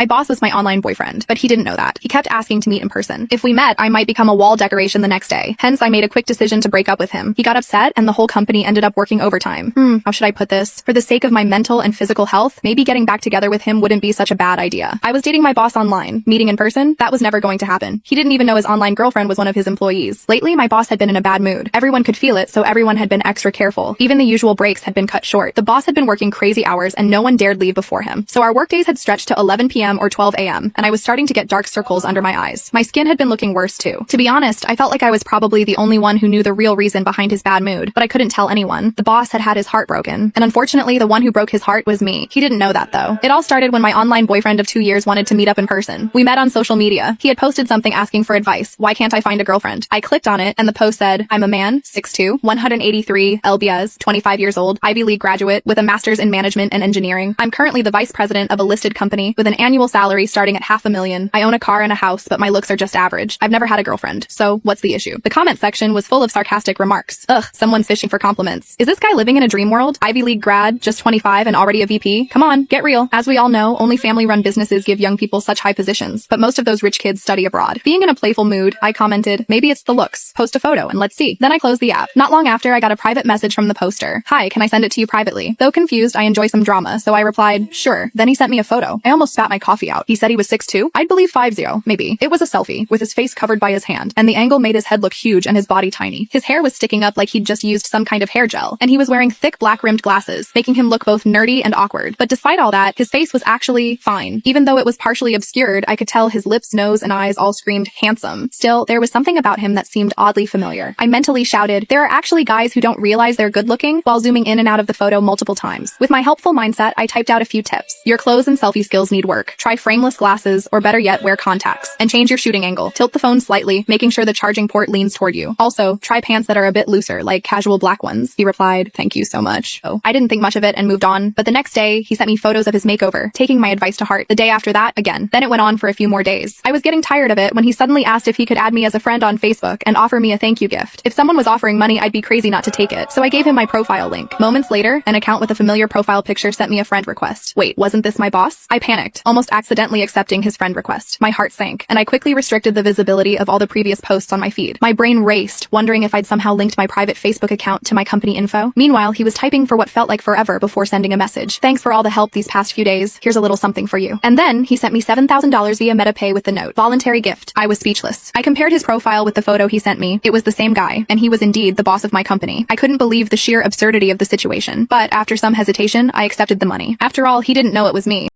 My boss was my online boyfriend, but he didn't know that. He kept asking to meet in person. If we met, I might become a wall decoration the next day. Hence, I made a quick decision to break up with him. He got upset, and the whole company ended up working overtime. How should I put this? For the sake of my mental and physical health, maybe getting back together with him wouldn't be such a bad idea. I was dating my boss online. Meeting in person? That was never going to happen. He didn't even know his online girlfriend was one of his employees. Lately, my boss had been in a bad mood. Everyone could feel it, so everyone had been extra careful. Even the usual breaks had been cut short. The boss had been working crazy hours, and no one dared leave before him. So our workdays had stretched to 11 p.m. or 12 a.m., and I was starting to get dark circles under my eyes. My skin had been looking worse too. To be honest, I felt like I was probably the only one who knew the real reason behind his bad mood, but I couldn't tell anyone. The boss had had his heart broken, and unfortunately, the one who broke his heart was me. He didn't know that though. It all started when my online boyfriend of 2 years wanted to meet up in person. We met on social media. He had posted something asking for advice. Why can't I find a girlfriend? I clicked on it, and the post said, I'm a man, 6'2", 183 lbs, 25 years old, Ivy League graduate with a master's in management and engineering. I'm currently the vice president of a listed company with an annual salary starting at $500,000. I own a car and a house, but my looks are just average. I've never had a girlfriend. So what's the issue? The comment section was full of sarcastic remarks. Ugh, someone's fishing for compliments. Is this guy living in a dream world? Ivy League grad, just 25 and already a VP? Come on, get real. As we all know, only family-run businesses give young people such high positions, but most of those rich kids study abroad. Being in a playful mood, I commented, maybe it's the looks. Post a photo and let's see. Then I closed the app. Not long after, I got a private message from the poster. Hi, can I send it to you privately? Though confused, I enjoy some drama, so I replied, sure. Then he sent me a photo. I almost spat my coffee out. He said he was 6'2". I'd believe 5'0", maybe. It was a selfie, with his face covered by his hand, and the angle made his head look huge and his body tiny. His hair was sticking up like he'd just used some kind of hair gel, and he was wearing thick black-rimmed glasses, making him look both nerdy and awkward. But despite all that, his face was actually fine. Even though it was partially obscured, I could tell his lips, nose, and eyes all screamed handsome. Still, there was something about him that seemed oddly familiar. I mentally shouted, there are actually guys who don't realize they're good-looking, while zooming in and out of the photo multiple times. With my helpful mindset, I typed out a few tips. Your clothes and selfie skills need work. Try frameless glasses, or better yet, wear contacts. And change your shooting angle. Tilt the phone slightly, making sure the charging port leans toward you. Also, try pants that are a bit looser, like casual black ones. He replied, thank you so much. Oh, I didn't think much of it and moved on, but the next day, he sent me photos of his makeover, taking my advice to heart. The day after that, again. Then it went on for a few more days. I was getting tired of it when he suddenly asked if he could add me as a friend on Facebook and offer me a thank you gift. If someone was offering money, I'd be crazy not to take it, so I gave him my profile link. Moments later, an account with a familiar profile picture sent me a friend request. Wait, wasn't this my boss? I panicked, almost accidentally accepting his friend request. My heart sank, and I quickly restricted the visibility of all the previous posts on my feed. My brain raced, wondering if I'd somehow linked my private Facebook account to my company info. Meanwhile, he was typing for what felt like forever before sending a message. Thanks for all the help these past few days. Here's a little something for you. And then he sent me $7,000 via MetaPay with the note, voluntary gift. I was speechless. I compared his profile with the photo he sent me. It was the same guy, and he was indeed the boss of my company. I couldn't believe the sheer absurdity of the situation, but after some hesitation, I accepted the money. After all, he didn't know it was me.